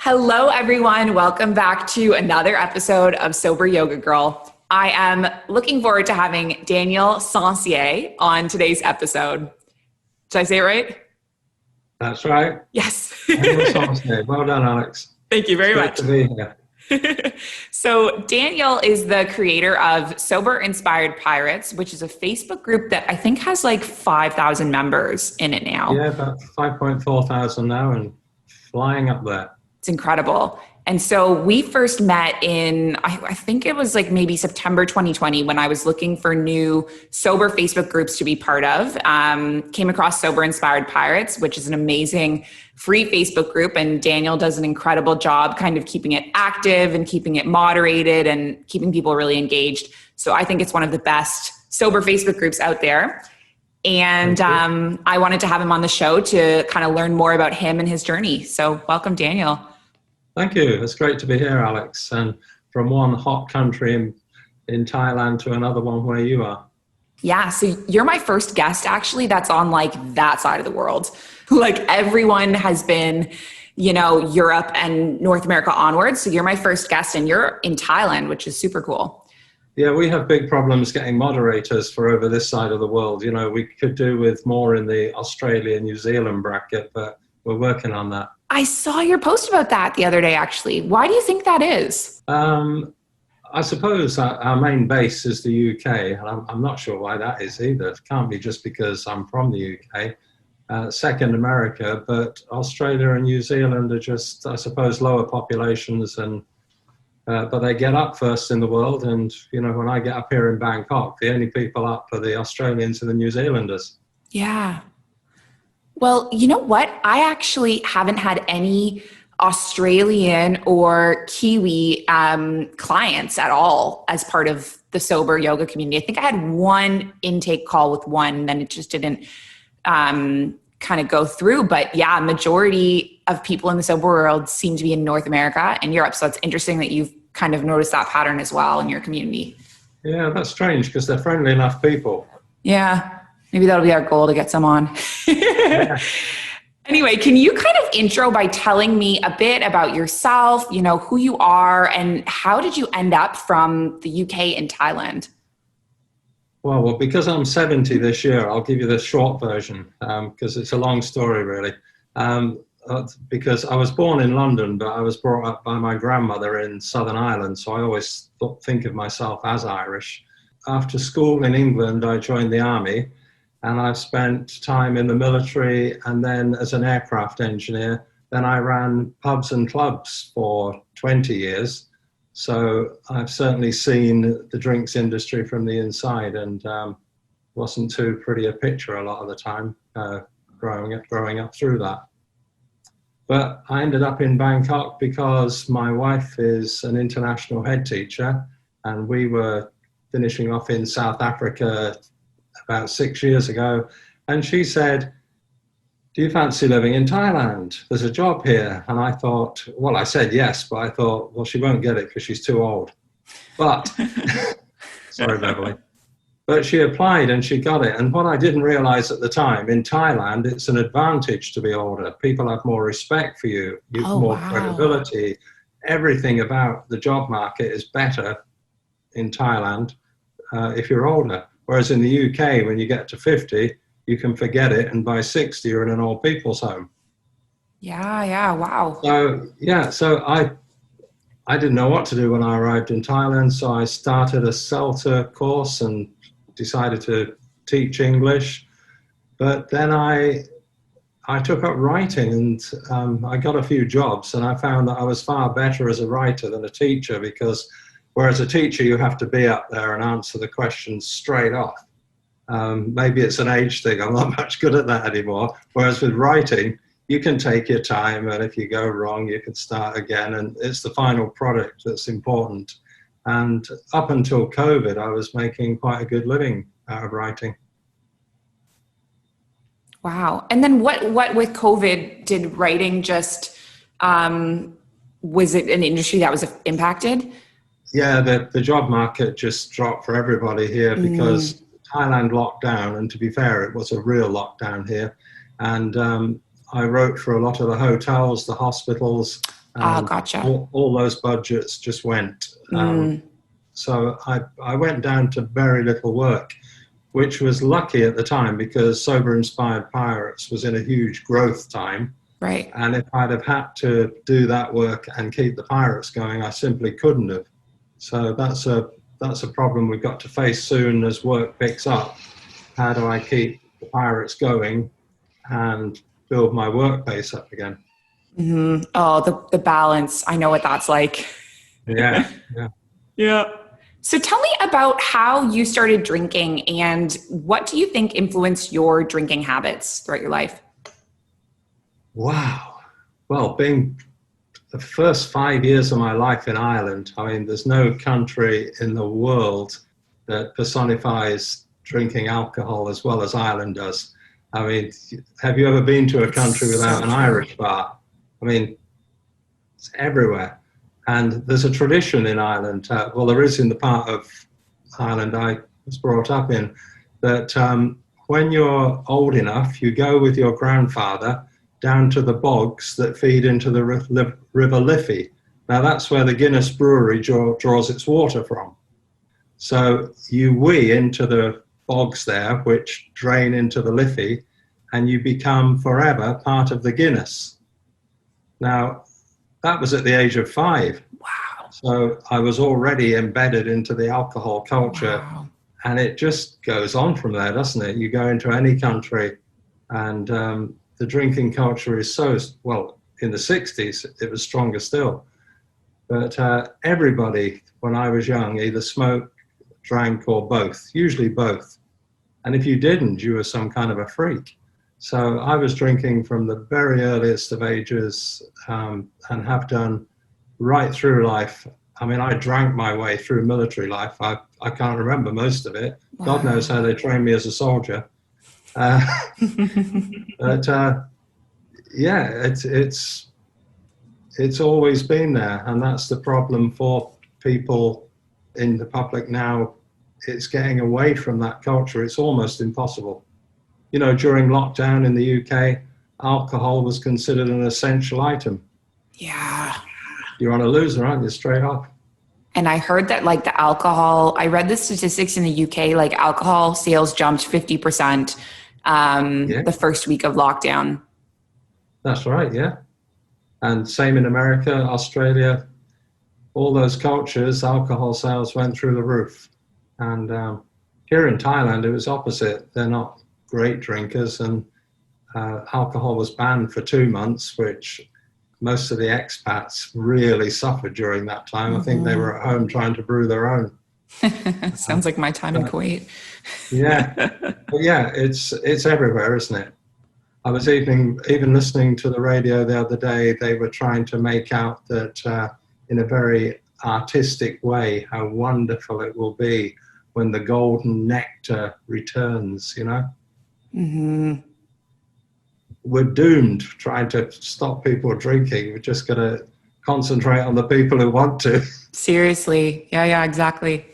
Hello, everyone. Welcome back to another episode of Sober Yoga Girl. I am looking forward to having Daniel Sencier on today's episode. Did I say it right? That's right. Yes. Daniel Sencier. Well done, Alex. Thank you very much. Good to be here. So Daniel is the creator of Sober Inspired Pirates, which is a Facebook group that I think has like 5,000 members in it now. Yeah, about 5.4 thousand now and flying up there. It's incredible. And so we first met in, I think it was like maybe September 2020 when I was looking for new sober Facebook groups to be part of. Came across Sober Inspired Pirates, which is an amazing free Facebook group. And Daniel does an incredible job kind of keeping it active and keeping it moderated and keeping people really engaged. So I think it's one of the best sober Facebook groups out there. And I wanted to have him on the show to kind of learn more about him and his journey. So welcome, Daniel. Thank you. It's great to be here, Alex. And from one hot country in Thailand to another one where you are. Yeah. So you're my first guest, actually, that's on like that side of the world. Like everyone has been, you know, Europe and North America onwards. So you're my first guest and you're in Thailand, which is super cool. Yeah, we have big problems getting moderators for over this side of the world. You know, we could do with more in the Australia, New Zealand bracket, but we're working on that. I saw your post about that the other day, actually. Why do you think that is? I suppose our main base is the UK, and I'm not sure why that is either. It can't be just because I'm from the UK. Second, America, but Australia and New Zealand are just, I suppose, lower populations, and but they get up first in the world. And, you know, when I get up here in Bangkok, the only people up are the Australians and the New Zealanders. Yeah. Well, you know what? I actually haven't had any Australian or Kiwi clients at all as part of the sober yoga community. I think I had one intake call with one, and then it just didn't kind of go through. But yeah, majority of people in the sober world seem to be in North America and Europe. So it's interesting that you've kind of noticed that pattern as well in your community. Yeah, that's strange because they're friendly enough people. Yeah. Maybe that'll be our goal to get some on. Yeah. Anyway, can you kind of intro by telling me a bit about yourself, you know, who you are and how did you end up from the UK and Thailand? Well, because I'm 70 this year, I'll give you the short version because it's a long story, really. Because I was born in London, but I was brought up by my grandmother in Southern Ireland, so I always think of myself as Irish. After school in England, I joined the army. And I've spent time in the military and then as an aircraft engineer. Then I ran pubs and clubs for 20 years. So I've certainly seen the drinks industry from the inside, and wasn't too pretty a picture a lot of the time growing up through that. But I ended up in Bangkok because my wife is an international head teacher, and we were finishing off in South Africa about 6 years ago, and she said, "Do you fancy living in Thailand? There's a job here." And I thought, well, I said yes, but I thought, well, she won't get it because she's too old. But, sorry, Beverly. But she applied and she got it. And what I didn't realize at the time, in Thailand, it's an advantage to be older. People have more respect for you, you have more credibility. Everything about the job market is better in Thailand if you're older. Whereas in the UK, when you get to 50, you can forget it. And by 60, you're in an old people's home. Yeah, wow. So I didn't know what to do when I arrived in Thailand. So I started a CELTA course and decided to teach English. But then I took up writing, and I got a few jobs. And I found that I was far better as a writer than a teacher, because whereas a teacher, you have to be up there and answer the questions straight off. Maybe it's an age thing. I'm not much good at that anymore. Whereas with writing, you can take your time, and if you go wrong, you can start again. And it's the final product that's important. And up until COVID, I was making quite a good living out of writing. Wow. And then what with COVID, did writing just, was it an industry that was impacted? Yeah, the job market just dropped for everybody here because Thailand locked down, and to be fair, it was a real lockdown here. And I wrote for a lot of the hotels, the hospitals, Oh, And gotcha. all those budgets just went. Mm, So I went down to very little work, which was lucky at the time because Sober Inspired Pirates was in a huge growth time. right. And if I'd have had to do that work and keep the Pirates going, I simply couldn't have. So that's a problem we've got to face soon as work picks up. How do I keep the Pirates going and build my work base up again? Mm-hmm. Oh, the balance. I know what that's like. Yeah, yeah. Yeah. So tell me about how you started drinking and what do you think influenced your drinking habits throughout your life? Wow. Well, being the first 5 years of my life in Ireland, I mean, there's no country in the world that personifies drinking alcohol as well as Ireland does. I mean, have you ever been to a country without an Irish bar? I mean, it's everywhere. And there's a tradition in Ireland, well, there is in the part of Ireland I was brought up in, that when you're old enough, you go with your grandfather down to the bogs that feed into the River Liffey. Now that's where the Guinness brewery draws its water from. So you wee into the bogs there, which drain into the Liffey, and you become forever part of the Guinness. Now, that was at the age of 5. Wow. So I was already embedded into the alcohol culture. Wow. And it just goes on from there, doesn't it? You go into any country and the drinking culture is so, well, in the 60s, it was stronger still. But everybody, when I was young, either smoked, drank, or both, usually both. And if you didn't, you were some kind of a freak. So I was drinking from the very earliest of ages and have done right through life. I mean, I drank my way through military life. I can't remember most of it. Wow. God knows how they trained me as a soldier. But yeah, it's always been there. And that's the problem for people in the public now. It's getting away from that culture. It's almost impossible. You know, during lockdown in the UK, alcohol was considered an essential item. Yeah. You're on a loser, aren't you, straight off? And I heard that like the alcohol, I read the statistics in the UK, like alcohol sales jumped 50% the first week of lockdown. That's right, yeah. And same in America, Australia, all those cultures, alcohol sales went through the roof. And here in Thailand, it was opposite. They're not great drinkers, and alcohol was banned for 2 months, which most of the expats really suffered during that time. I think they were at home trying to brew their own. Sounds like my time in Kuwait. Yeah, but yeah, it's everywhere, isn't it? I was even listening to the radio the other day. They were trying to make out that in a very artistic way, how wonderful it will be when the golden nectar returns, you know? Mm-hmm. We're doomed trying to stop people drinking. We're just going to concentrate on the people who want to. Seriously. Yeah, exactly.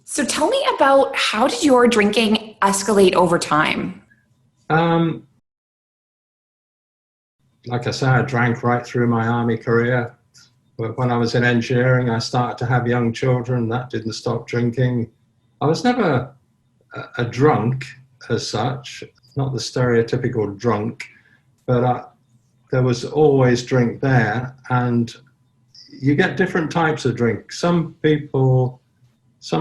So tell me about, how did your drinking escalate over time? Like I said, I drank right through my army career. But when I was in engineering, I started to have young children. That didn't stop drinking. I was never a drunk as such, not the stereotypical drunk, but there was always drink there. And you get different types of drink. Some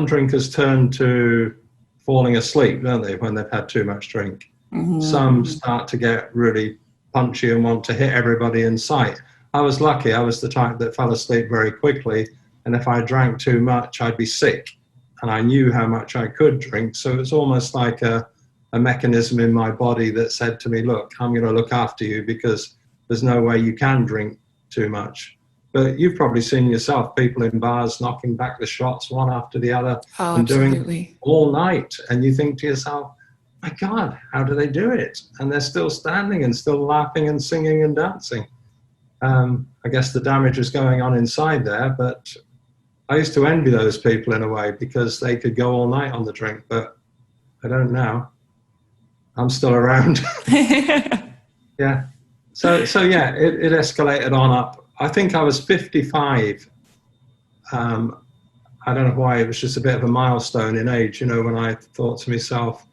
drinkers turn to falling asleep, don't they, when they've had too much drink. Mm-hmm. Some start to get really punchy and want to hit everybody in sight. I was lucky. I was the type that fell asleep very quickly. And if I drank too much, I'd be sick. And I knew how much I could drink. So it's almost like a mechanism in my body that said to me, look, I'm going to look after you because there's no way you can drink too much. But you've probably seen yourself, people in bars knocking back the shots one after the other and doing all night. And you think to yourself, my God, how do they do it? And they're still standing and still laughing and singing and dancing. I guess the damage is going on inside there, but I used to envy those people in a way because they could go all night on the drink, but I don't now. I'm still around. Yeah. So yeah, it escalated on up I think I was 55. I don't know why, it was just a bit of a milestone in age, you know, when I thought to myself,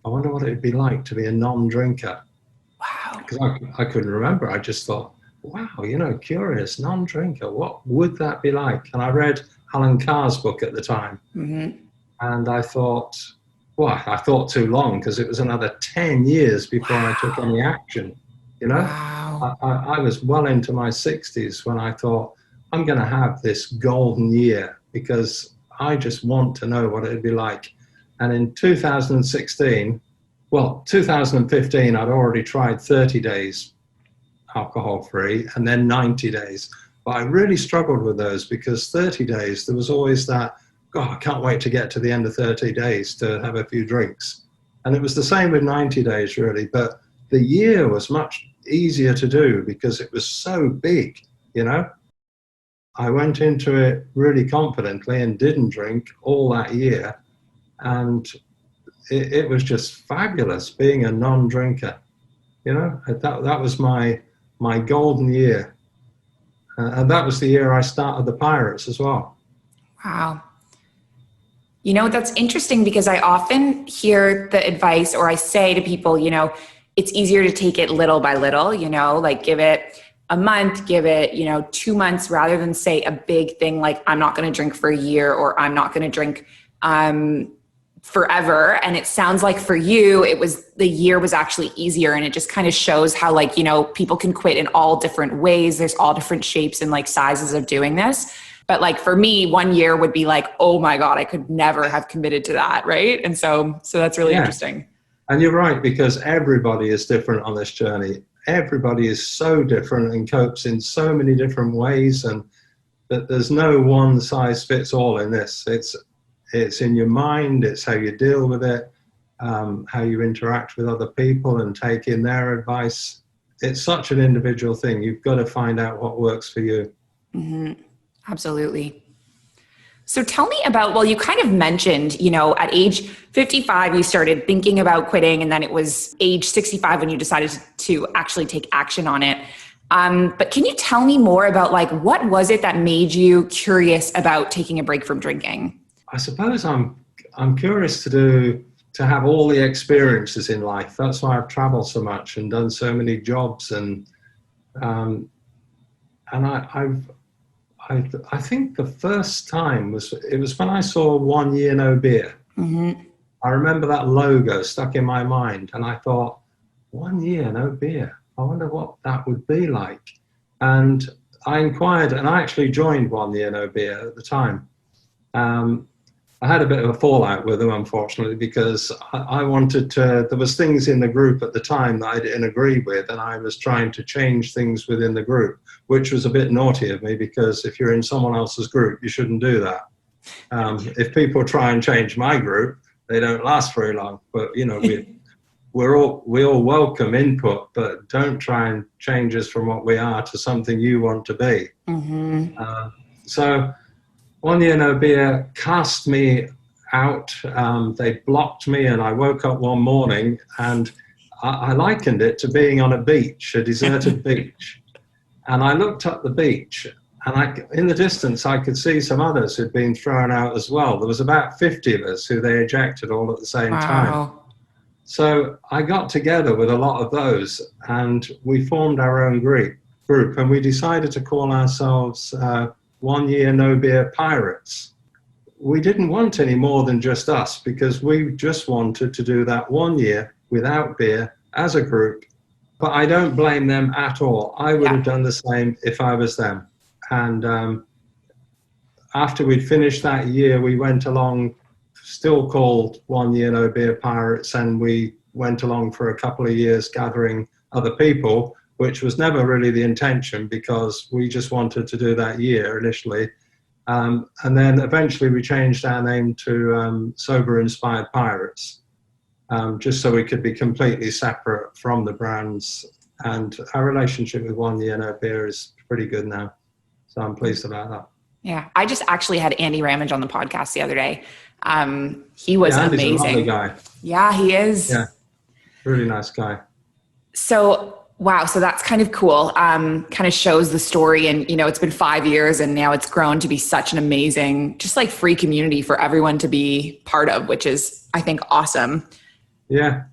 I wonder what it'd be like to be a non-drinker. Wow. Because I couldn't remember. I just thought, wow, you know, curious, non-drinker, what would that be like? And I read Alan Carr's book at the time. And I thought, well, I thought too long, because it was another 10 years before I took any action, you know? Wow. I was well into my 60s when I thought, I'm going to have this golden year because I just want to know what it'd be like. And in 2016, well, 2015, I'd already tried 30 days alcohol-free and then 90 days. But I really struggled with those because 30 days, there was always that, God, I can't wait to get to the end of 30 days to have a few drinks. And it was the same with 90 days, really. But the year was much easier to do because it was so big, you know? I went into it really confidently and didn't drink all that year. And it was just fabulous being a non-drinker, you know? That was my golden year. And that was the year I started the Pirates as well. Wow. You know, that's interesting because I often hear the advice, or I say to people, you know, it's easier to take it little by little, you know, like give it a month, give it, you know, 2 months, rather than say a big thing like I'm not going to drink for a year, or I'm not going to drink forever. And it sounds like for you, the year was actually easier. And it just kind of shows how, like, you know, people can quit in all different ways. There's all different shapes and like sizes of doing this. But like for me, 1 year would be like, oh my God, I could never have committed to that. Right. And so that's really interesting. And you're right, because everybody is different on this journey. Everybody is so different and copes in so many different ways, and that there's no one size fits all in this. It's in your mind, it's how you deal with it, how you interact with other people and take in their advice. It's such an individual thing. You've got to find out what works for you. Absolutely. So tell me about, well, you kind of mentioned, you know, at age 55, you started thinking about quitting, and then it was age 65 when you decided to actually take action on it. But can you tell me more about, like, what was it that made you curious about taking a break from drinking? I suppose I'm curious to have all the experiences in life. That's why I've traveled so much and done so many jobs, and I think the first time was when I saw 1 year no beer. I remember that logo stuck in my mind, and I thought, 1 year no beer, I wonder what that would be like. And I inquired, and I actually joined 1 year no beer at the time. I had a bit of a fallout with them, unfortunately, because I wanted to, there was things in the group at the time that I didn't agree with, and I was trying to change things within the group, which was a bit naughty of me, because if you're in someone else's group, you shouldn't do that. If people try and change my group, they don't last very long. But, you know, we all welcome input, but don't try and change us from what we are to something you want to be. So 1 year no beer cast me out. They blocked me, and I woke up one morning, and I likened it to being on a beach, a deserted beach. And I looked up the beach, and in the distance, I could see some others who'd been thrown out as well. There was about 50 of us who they ejected all at the same time. So I got together with a lot of those, and we formed our own group, and we decided to call ourselves 1 year no beer Pirates. We didn't want any more than just us, because we just wanted to do that 1 year without beer as a group. But I don't blame them at all. I would have done the same if I was them. And after we'd finished that year, we went along, still called 1 year no beer Pirates, and we went along for a couple of years gathering other people, which was never really the intention, because we just wanted to do that year initially. And then eventually we changed our name to Sober Inspired Pirates, just so we could be completely separate from the brands. And our relationship with 1 year no beer is pretty good now. So I'm pleased about that. Yeah. I just actually had Andy Ramage on the podcast the other day. He was amazing. Andy's a lovely guy. Yeah, he is. Yeah. Really nice guy. So Wow. So that's kind of cool. Kind of shows the story, and, you know, it's been 5 years and now it's grown to be such an amazing, just like free community for everyone to be part of, which is, I think, awesome. Yeah.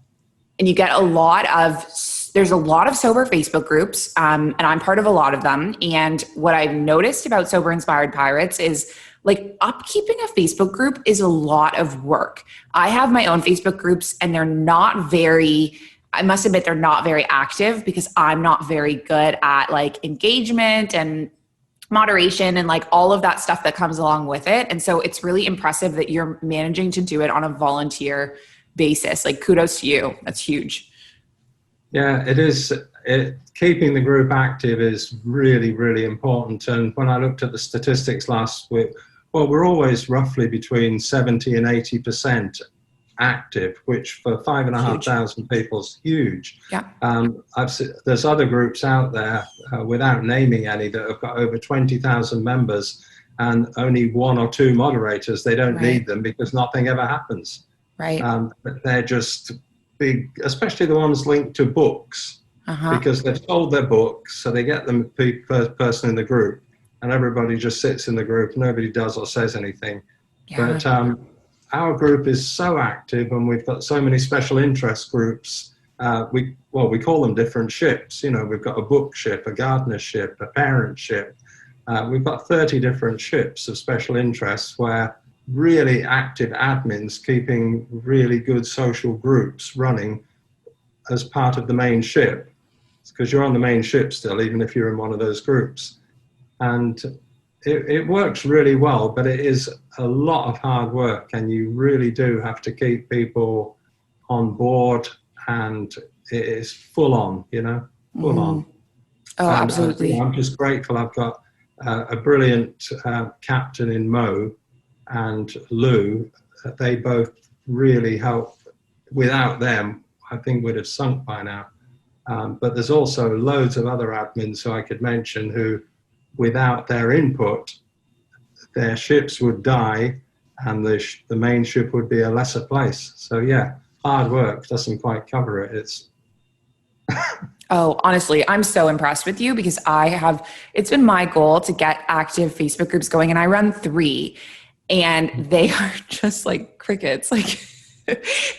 And you get there's a lot of sober Facebook groups, and I'm part of a lot of them. And what I've noticed about Sober Inspired Pirates is, like, upkeeping a Facebook group is a lot of work. I have my own Facebook groups and I must admit, they're not very active because I'm not very good at like engagement and moderation and like all of that stuff that comes along with it. And so it's really impressive that you're managing to do it on a volunteer basis. Like, kudos to you. That's huge. Yeah, it is. Keeping the group active is really, really important. And when I looked at the statistics last week, well, we're always roughly between 70 and 80% active, which for 5,500 people is huge. Yeah. There's other groups out there, without naming any, that have got over 20,000 members and only one or two moderators. They don't need them because nothing ever happens. Right. But they're just big, especially the ones linked to books, because they've sold their books, so they get them first person in the group, and everybody just sits in the group. Nobody does or says anything. Yeah. But our group is so active, and we've got so many special interest groups. We call them different ships. You know, we've got a book ship, a gardener ship, a parent ship. We've got 30 different ships of special interests where really active admins keeping really good social groups running as part of the main ship. Because you're on the main ship still, even if you're in one of those groups. And it works really well, but it is a lot of hard work, and you really do have to keep people on board, and it is full on, you know, full on. Oh, and, absolutely. I'm just grateful I've got a brilliant captain in Mo and Lou. They both really help. Without them, I think we'd have sunk by now. But there's also loads of other admins who I could mention who, without their input, their ships would die, and the main ship would be a lesser place. So yeah, hard work doesn't quite cover it. It's Oh, honestly, I'm so impressed with you because it's been my goal to get active Facebook groups going, and I run 3, and they are just like crickets, like,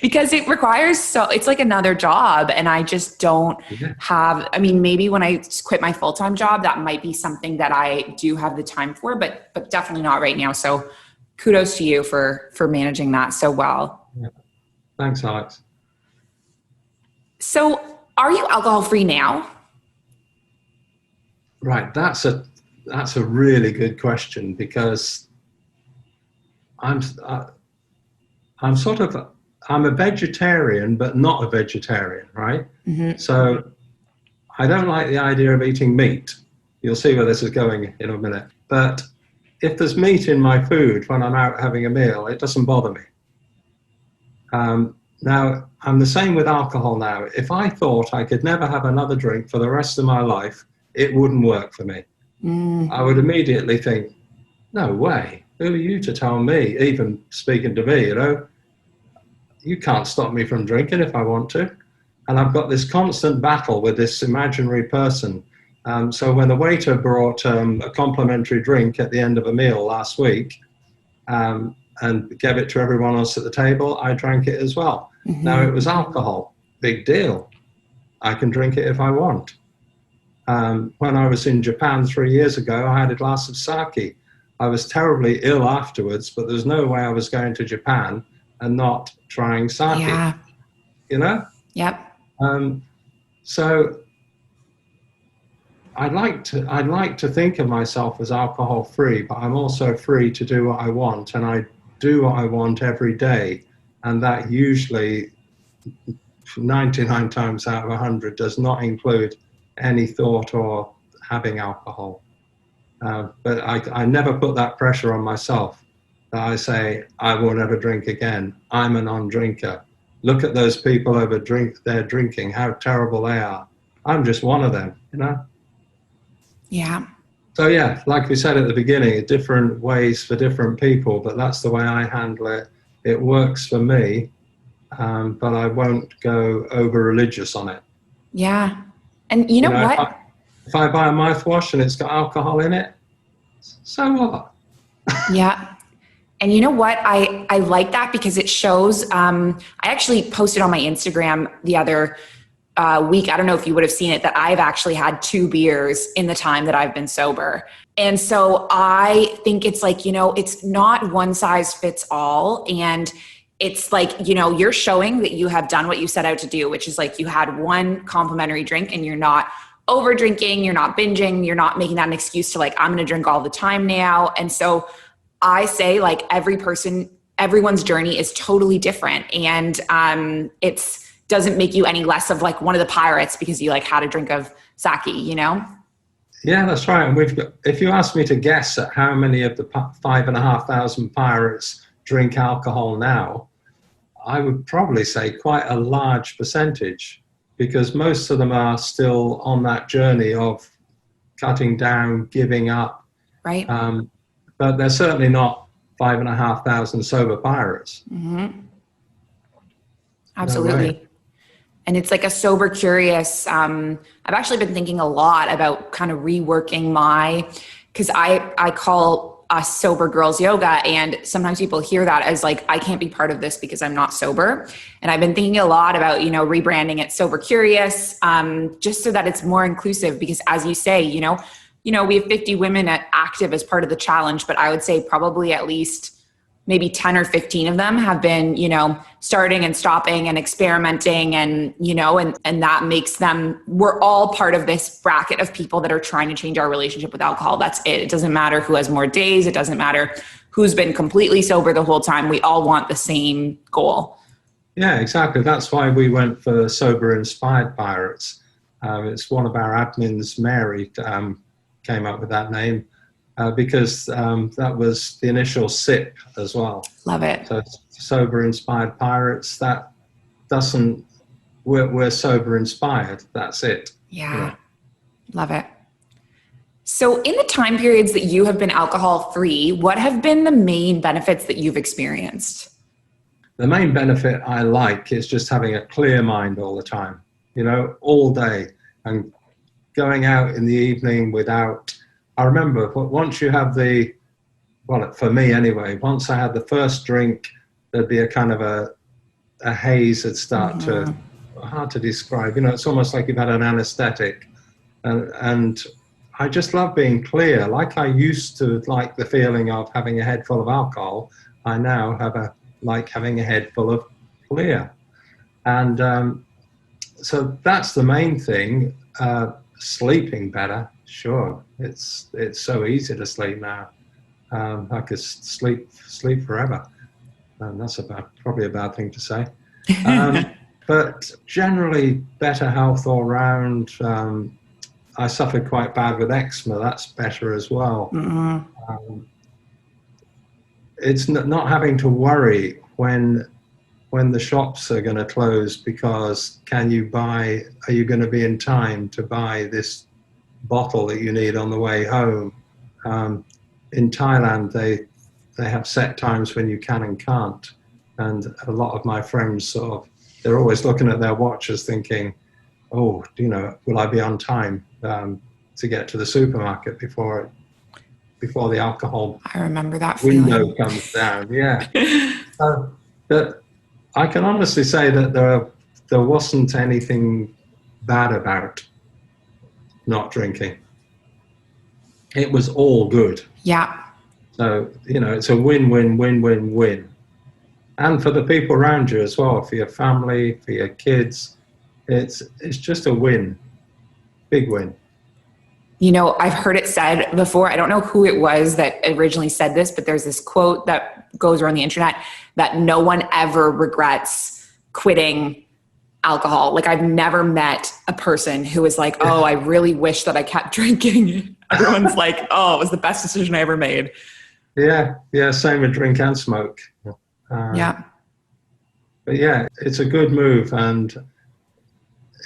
because it requires it's like another job, and I just don't have, I mean, maybe when I quit my full-time job, that might be something that I do have the time for, but definitely not right now. So kudos to you for managing that so well. Yeah. Thanks, Alex. So are you alcohol-free now? Right, that's a really good question, because I'm a vegetarian, but not a vegetarian, right? So I don't like the idea of eating meat. You'll see where this is going in a minute. But if there's meat in my food when I'm out having a meal, it doesn't bother me. Now, I'm the same with alcohol now. If I thought I could never have another drink for the rest of my life, it wouldn't work for me. I would immediately think, no way, who are you to tell me, even speaking to me, you know? You can't stop me from drinking if I want to. And I've got this constant battle with this imaginary person. So when the waiter brought a complimentary drink at the end of a meal last week and gave it to everyone else at the table, I drank it as well. Now, it was alcohol, big deal. I can drink it if I want. When I was in Japan 3 years ago, I had a glass of sake. I was terribly ill afterwards, but there's no way I was going to Japan and not trying sake. Yeah. You know? Yep. So I'd like to think of myself as alcohol free, but I'm also free to do what I want, and I do what I want every day, and that usually 99 times out of 100 does not include any thought or having alcohol. But I never put that pressure on myself that I say, I will never drink again. I'm a non-drinker. Look at those people they're drinking, how terrible they are. I'm just one of them, you know? Yeah. So yeah, like we said at the beginning, different ways for different people, but that's the way I handle it. It works for me, but I won't go over religious on it. Yeah. And you know know, what? if I buy a mouthwash and it's got alcohol in it, so what? Yeah. And you know what? I like that because it shows, I actually posted on my Instagram the other week. I don't know if you would have seen it, that I've actually had 2 beers in the time that I've been sober. And so I think it's like, you know, it's not one size fits all. And it's like, you know, you're showing that you have done what you set out to do, which is like you had one complimentary drink and you're not over drinking, you're not binging, you're not making that an excuse to like, I'm going to drink all the time now. And so I say like everyone's journey is totally different. And it's doesn't make you any less of like one of the pirates because you like had a drink of sake, you know? Yeah, that's right. And we've got, if you ask me to guess at how many of the 5,500 pirates drink alcohol now, I would probably say quite a large percentage, because most of them are still on that journey of cutting down, giving up. Right. But they're certainly not 5,500 sober pirates. Mm-hmm. Absolutely. No way. And it's like a sober curious. I've actually been thinking a lot about kind of reworking because I call us sober girls yoga. And sometimes people hear that as like, I can't be part of this because I'm not sober. And I've been thinking a lot about, you know, rebranding it sober curious, just so that it's more inclusive, because as you say, you know, we have 50 women active as part of the challenge, but I would say probably at least maybe 10 or 15 of them have been, you know, starting and stopping and experimenting, and, you know, and that makes them, we're all part of this bracket of people that are trying to change our relationship with alcohol. That's it. It doesn't matter who has more days. It doesn't matter who's been completely sober the whole time. We all want the same goal. Yeah, exactly. That's why we went for Sober Inspired Pirates. It's one of our admins, Mary, came up with that name. Because that was the initial SIP as well. Love it. So Sober Inspired Pirates, that doesn't, we're sober inspired, that's it. Yeah. Love it. So in the time periods that you have been alcohol free, what have been the main benefits that you've experienced? The main benefit I like is just having a clear mind all the time, you know, all day, and going out in the evening without, I remember once you have well, for me anyway, once I had the first drink, there'd be a kind of a haze that'd start to, hard to describe, you know, it's almost like you've had an anesthetic. And I just love being clear. Like I used to like the feeling of having a head full of alcohol, I now like having a head full of clear. And so that's the main thing. Sleeping better. Sure, it's so easy to sleep now. I could sleep forever, and that's probably a bad thing to say. But generally, better health all round. I suffered quite bad with eczema. That's better as well. It's not having to worry when the shops are going to close, because are you going to be in time to buy this bottle that you need on the way home? In Thailand, they have set times when you can and can't, and a lot of my friends they're always looking at their watches thinking, oh, you know, will I be on time to get to the supermarket before the alcohol I remember that window feeling. comes down? Yeah. But I can honestly say that there wasn't anything bad about not drinking. It was all good. Yeah. So, you know, it's a win-win-win-win-win. And for the people around you as well, for your family, for your kids, it's just a win. Big win. You know, I've heard it said before, I don't know who it was that originally said this, but there's this quote that goes around the internet that no one ever regrets quitting alcohol. Like I've never met a person who was like, oh, I really wish that I kept drinking. Everyone's like, oh, it was the best decision I ever made. Yeah. Same with drink and smoke. Yeah. But yeah, it's a good move, and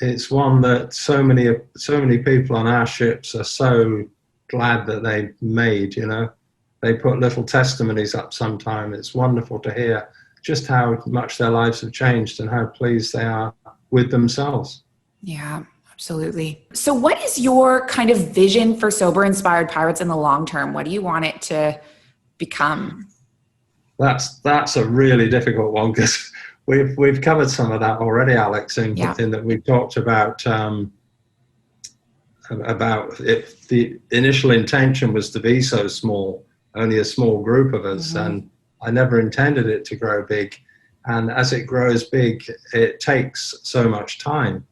it's one that so many people on our ships are so glad that they made, you know. They put little testimonies up sometime. It's wonderful to hear just how much their lives have changed and how pleased they are with themselves. Yeah, Absolutely. So what is your kind of vision for Sober Inspired Pirates in the long term? What do you want it to become? That's a really difficult one, because we've covered some of that already, Alex, in that we've talked about if the initial intention was to be so small, only a small group of us, and I never intended it to grow big. And as it grows big, it takes so much time.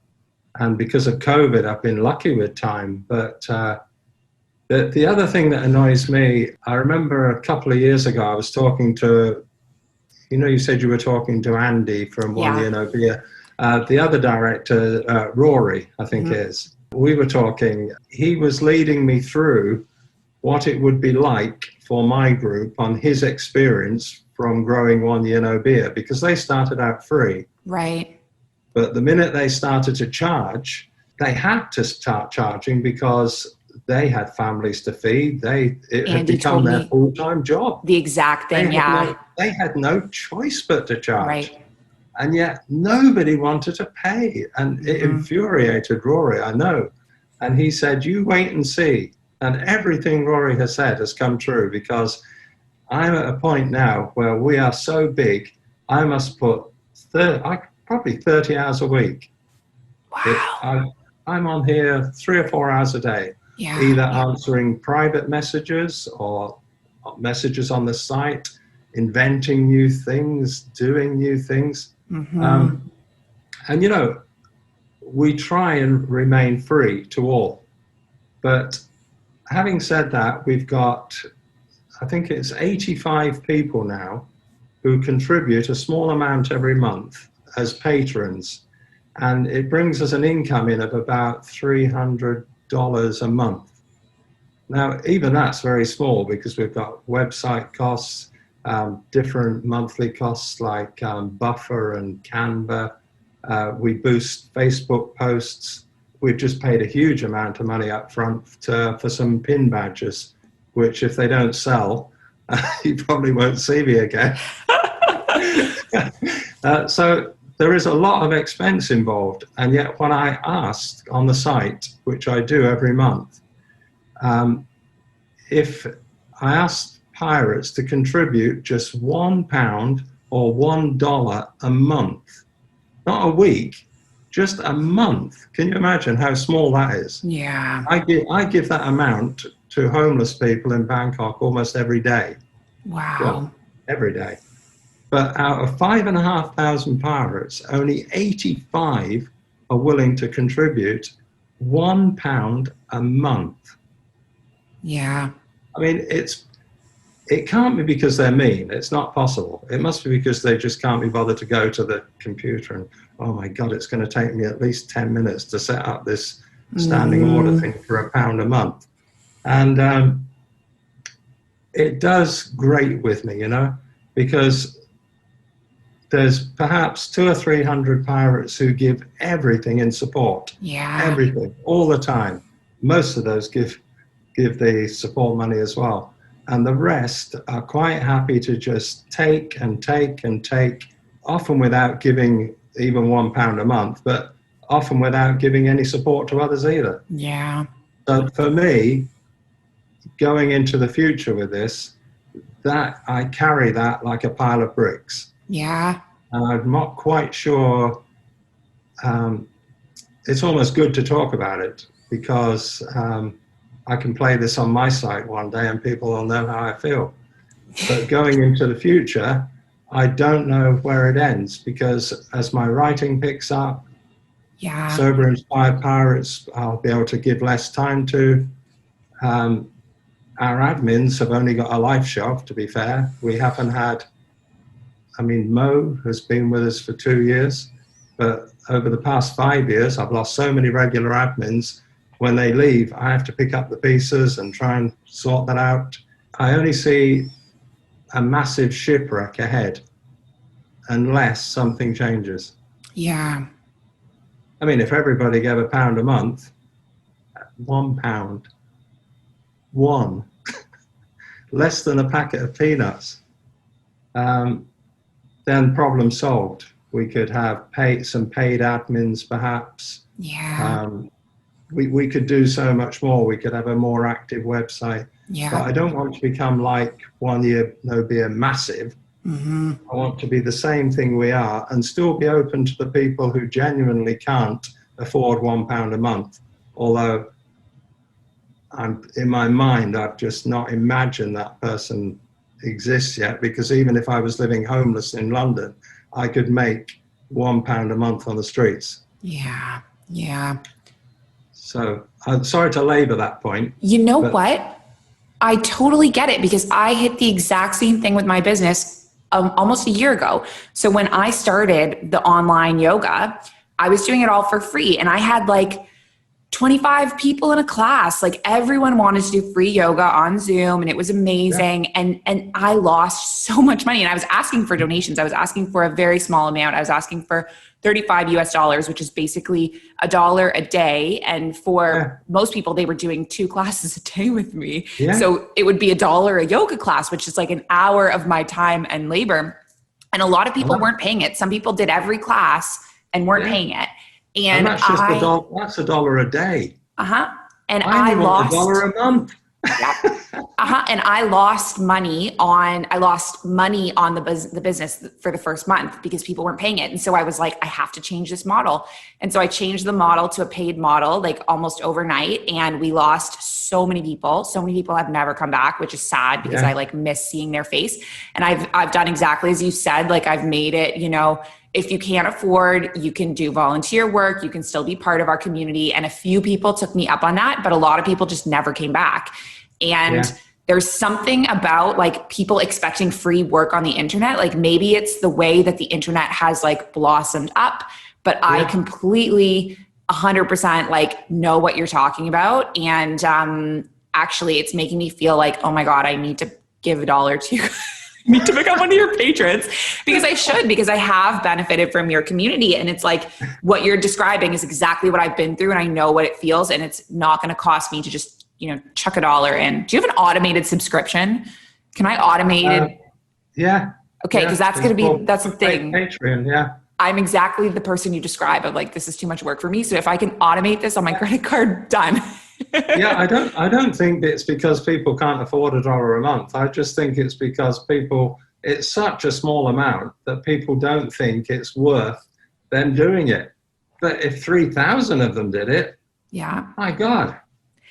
And because of COVID, I've been lucky with time. But the other thing that annoys me, I remember a couple of years ago, I was talking to, you said you were talking to Andy from 1Qxtu6SH4S. The other director, Rory, I think is. We were talking, he was leading me through what it would be like for my group on his experience from growing 1Qxtu6SH4S, because they started out free. Right. But the minute they started to charge, they had to start charging because they had families to feed. It had become their full-time job. The exact thing, They had no choice but to charge. Right. And yet nobody wanted to pay. And it infuriated Rory, I know. And he said, you wait and see. And everything Rory has said has come true, because I'm at a point now where we are so big, I must put probably 30 hours a week. Wow. I'm on here 3 or 4 hours a day, either answering private messages or messages on the site, inventing new things, doing new things. And, we try and remain free to all. But having said that, we've got, I think it's 85 people now who contribute a small amount every month as patrons, and it brings us an income in of about $300 a month. Now, even that's very small, because we've got website costs, different monthly costs like Buffer and Canva. We boost Facebook posts. We've just paid a huge amount of money up front for some pin badges, which if they don't sell, you probably won't see me again. So there is a lot of expense involved. And yet when I asked on the site, which I do every month, if I asked pirates to contribute just £1 or $1 a month, not a week, just a month. Can you imagine how small that is? Yeah. I give that amount to homeless people in Bangkok almost every day. Wow. Well, every day. But out of 5,500 pirates, only 85 are willing to contribute £1 a month. Yeah. I mean, it can't be because they're mean. It's not possible. It must be because they just can't be bothered to go to the computer and, oh my God, it's going to take me at least 10 minutes to set up this standing order thing for £1 a month. And it does grate with me, because there's perhaps 200 or 300 pirates who give everything in support. Yeah. Everything, all the time. Most of those give the support money as well. And the rest are quite happy to just take and take and take, often without giving even £1 a month, but often without giving any support to others either. Yeah. So for me, going into the future with this, that I carry that like a pile of bricks. Yeah. And I'm not quite sure, it's almost good to talk about it, because I can play this on my site one day and people will know how I feel. But going into the future, I don't know where it ends, because as my writing picks up, Sober Inspired Pirates, I'll be able to give less time to. Our admins have only got a life shop, to be fair. We haven't had, Mo has been with us for 2 years, but over the past 5 years, I've lost so many regular admins. When they leave, I have to pick up the pieces and try and sort that out. I only see a massive shipwreck ahead unless something changes. Yeah. If everybody gave £1 a month, £1, one, less than a packet of peanuts, then problem solved. We could have some paid admins perhaps. Yeah. we could do so much more. We could have a more active website. Yeah. But I don't want to become like 1YrM1l1g massive. Mm-hmm. I want to be the same thing we are and still be open to the people who genuinely can't afford £1 a month. Although in my mind, I've just not imagined that person exists yet, because even if I was living homeless in London, I could make £1 a month on the streets. Yeah. Yeah. So I'm sorry to labor that point. You know what? I totally get it, because I hit the exact same thing with my business almost a year ago. So when I started the online yoga, I was doing it all for free, and I had like 25 people in a class. Like, everyone wanted to do free yoga on Zoom, and it was amazing. Yeah. And I lost so much money, and I was asking for donations. I was asking for a very small amount. I was asking for $35 US, which is basically $1 a day. And for most people, they were doing 2 classes a day with me. Yeah. So it would be $1 a yoga class, which is like an hour of my time and labor. And a lot of people weren't paying it. Some people did every class and weren't paying it. And that's just that's $1 a day. And I lost $1 a month. And I lost money on the business for the first month, because people weren't paying it. And so I was like, I have to change this model. And so I changed the model to a paid model, like almost overnight. And we lost so many people. So many people have never come back, which is sad, because I like miss seeing their face. And I've done exactly as you said. Like, I've made it, if you can't afford, you can do volunteer work. You can still be part of our community. And a few people took me up on that, but a lot of people just never came back. And there's something about like people expecting free work on the internet. Like, maybe it's the way that the internet has like blossomed up, but I completely 100% like know what you're talking about. And actually it's making me feel like, oh my God, I need to give $1 to you. Need to become one of your patrons, because I have benefited from your community. And it's like, what you're describing is exactly what I've been through, and I know what it feels, and it's not going to cost me to just, chuck $1 in. Do you have an automated subscription? Can I automate it? Yeah. Okay. Cause that's the thing. Patreon. Yeah. I'm exactly the person you describe of like, this is too much work for me. So if I can automate this on my credit card, done. Yeah, I don't think it's because people can't afford $1 a month. I just think it's because it's such a small amount that people don't think it's worth them doing it. But if 3,000 of them did it, my God,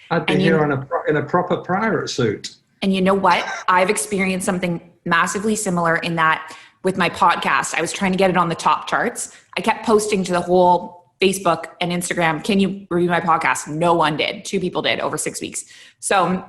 I'd be here in a proper pirate suit. And you know what? I've experienced something massively similar in that with my podcast. I was trying to get it on the top charts. I kept posting to the whole Facebook and Instagram, can you review my podcast? No one did. 2 people did over 6 weeks. So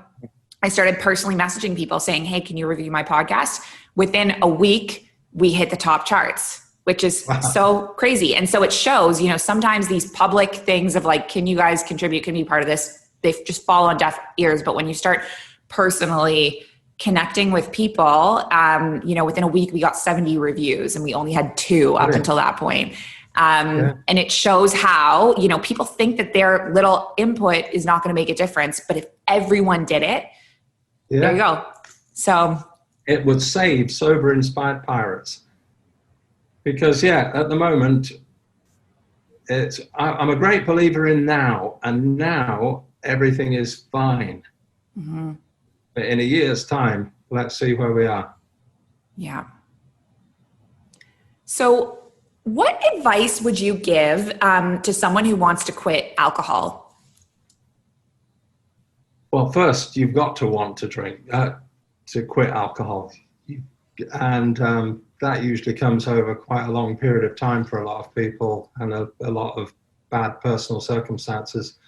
I started personally messaging people saying, hey, can you review my podcast? Within a week, we hit the top charts, which is so crazy. And so it shows, sometimes these public things of like, can you guys contribute? Can you be part of this? They just fall on deaf ears. But when you start personally connecting with people, within a week, we got 70 reviews, and we only had 2 up until that point. And it shows how, people think that their little input is not going to make a difference, but if everyone did it, there you go. So it would save sober inspired pirates, because at the moment I'm a great believer in now, and now everything is fine. Mm-hmm. But in a year's time, let's see where we are. Yeah. So what advice would you give to someone who wants to quit alcohol? Well, first, you've got to want to drink, to quit alcohol. And that usually comes over quite a long period of time for a lot of people, and a lot of bad personal circumstances.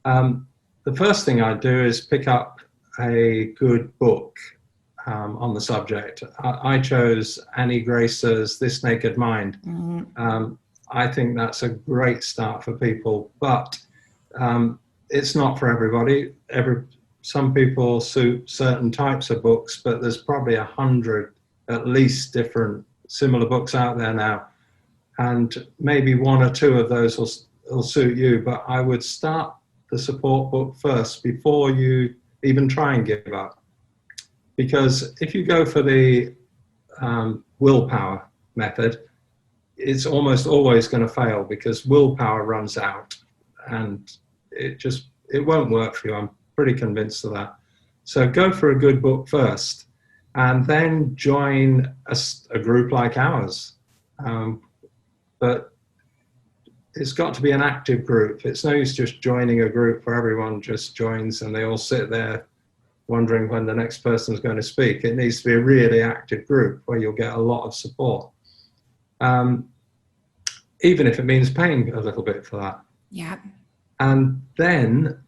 The first thing I do is pick up a good book on the subject. I chose Annie Gracer's This Naked Mind. Mm-hmm. I think that's a great start for people, but it's not for everybody. Some people suit certain types of books, but there's probably 100 at least different similar books out there now, and maybe 1 or 2 of those will suit you. But I would start the support book first before you even try and give up. Because if you go for the willpower method, it's almost always going to fail, because willpower runs out. And it won't work for you. I'm pretty convinced of that. So go for a good book first, and then join a group like ours. But it's got to be an active group. It's no use just joining a group where everyone just joins and they all sit there wondering when the next person's going to speak. It needs to be a really active group where you'll get a lot of support. Even if it means paying a little bit for that. Yeah. And then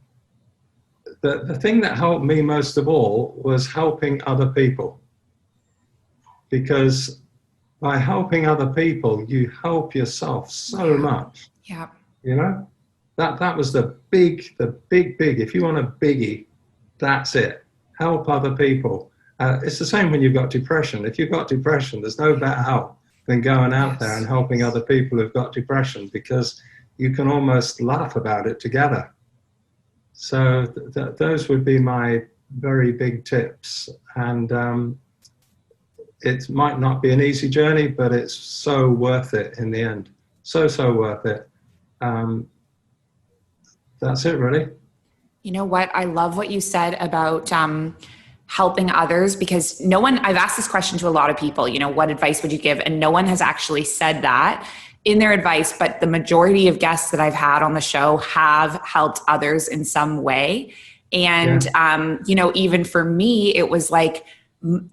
the thing that helped me most of all was helping other people. Because by helping other people, you help yourself so much. Yeah. You know, that was the big, if you want a biggie, that's it. Help other people. It's the same when you've got depression. If you've got depression, there's no better help than going out there and helping other people who've got depression, because you can almost laugh about it together. So those would be my very big tips. And it might not be an easy journey, but it's so worth it in the end. So worth it. That's it, really. You know what? I love what you said about helping others, because I've asked this question to a lot of people, you know, what advice would you give? And no one has actually said that in their advice, but the majority of guests that I've had on the show have helped others in some way. And, you know, even for me, it was like,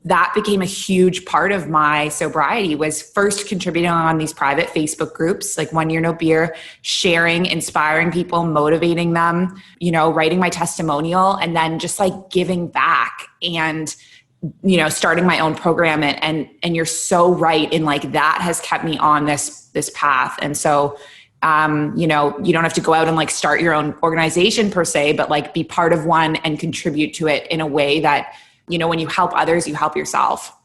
that became a huge part of my sobriety, was first contributing on these private Facebook groups, like 1 Year No Beer, sharing, inspiring people, motivating them, you know, writing my testimonial, and then just like giving back and, you know, starting my own program. And you're so right in like, that has kept me on this path. And so, you know, you don't have to go out and like start your own organization per se, but like be part of one and contribute to it in a way that, you know, when you help others, you help yourself.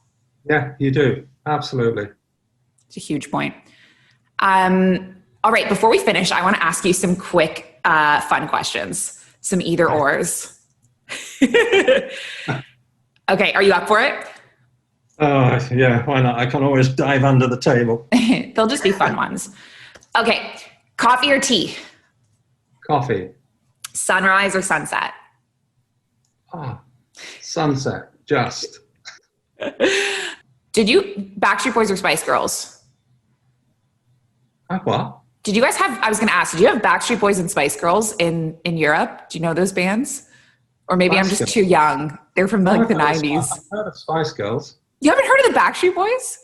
Yeah, you do. Absolutely. It's a huge point. All right. Before we finish, I want to ask you some quick, fun questions, some either ors. Okay. Are you up for it? Yeah, why not? I can always dive under the table. They'll just be fun ones. Okay. Coffee or tea? Coffee. Sunrise or sunset? Sunset, just. Did you Backstreet Boys or Spice Girls? What? Did you guys have, I was going to ask, did you have Backstreet Boys and Spice Girls in Europe? Do you know those bands? Or maybe I'm just too young. They're from like the 90s. I've heard of Spice Girls. You haven't heard of the Backstreet Boys?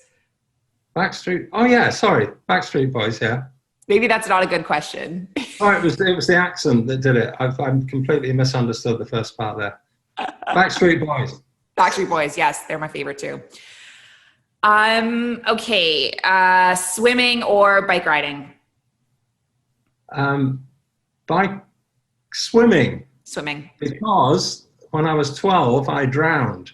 Backstreet, oh yeah, sorry. Backstreet Boys, yeah. Maybe that's not a good question. Oh, it was the accent that did it. I've completely misunderstood the first part there. Backstreet Boys. Backstreet Boys, yes, they're my favorite too. Okay, swimming or bike riding? Swimming. Swimming. Because when I was 12, I drowned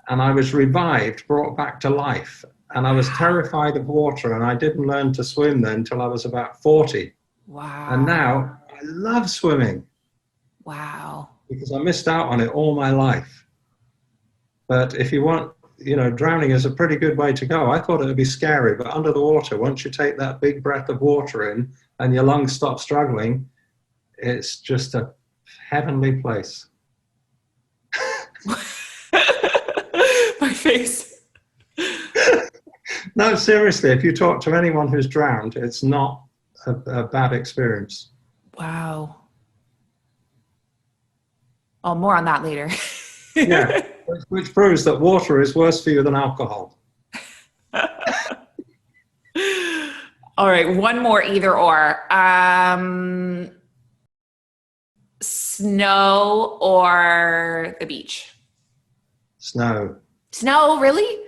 and I was revived, brought back to life. And I was terrified of water, and I didn't learn to swim then until I was about 40. Wow. And now I love swimming. Wow. Because I missed out on it all my life. But if you want, you know, drowning is a pretty good way to go. I thought it would be scary, but under the water, once you take that big breath of water in and your lungs stop struggling, it's just a heavenly place. My face. No, seriously, if you talk to anyone who's drowned, it's not a bad experience. Wow. Oh, more on that later. Yeah, which proves that water is worse for you than alcohol. All right, one more either or. Snow or the beach? Snow. Snow, really?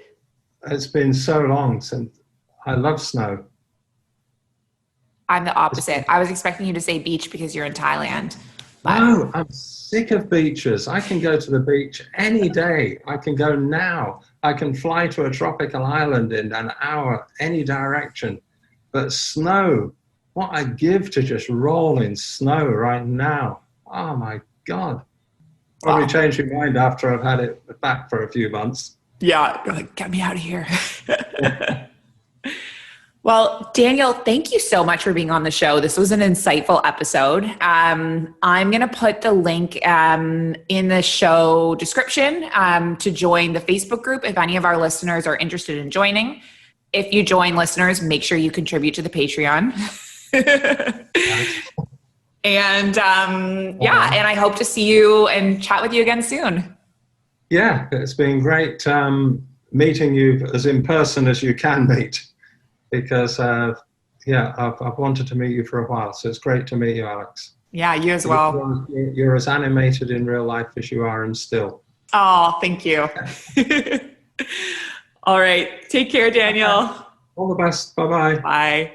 It's been so long since I love snow. I'm the opposite. I was expecting you to say beach because you're in Thailand. But No, I'm sick of beaches. I can go to the beach any day. I can go now. I can fly to a tropical island in an hour, any direction. But snow, what I give to just roll in snow right now. Oh my God. Probably change your mind after I've had it back for a few months. yeah, you're like, get me out of here. Well, Daniel, thank you so much for being on the show. This was an insightful episode. I'm going to put the link in the show description to join the Facebook group if any of our listeners are interested in joining. If you join, listeners, make sure you contribute to the Patreon. And and I hope to see you and chat with you again soon. Yeah, it's been great meeting you as in person as you can meet, because I've wanted to meet you for a while. So it's great to meet you, Alex. Yeah, you as well. You're as animated in real life as you are in still. Oh, thank you. All right. Take care, Daniel. All the best. Bye-bye. Bye.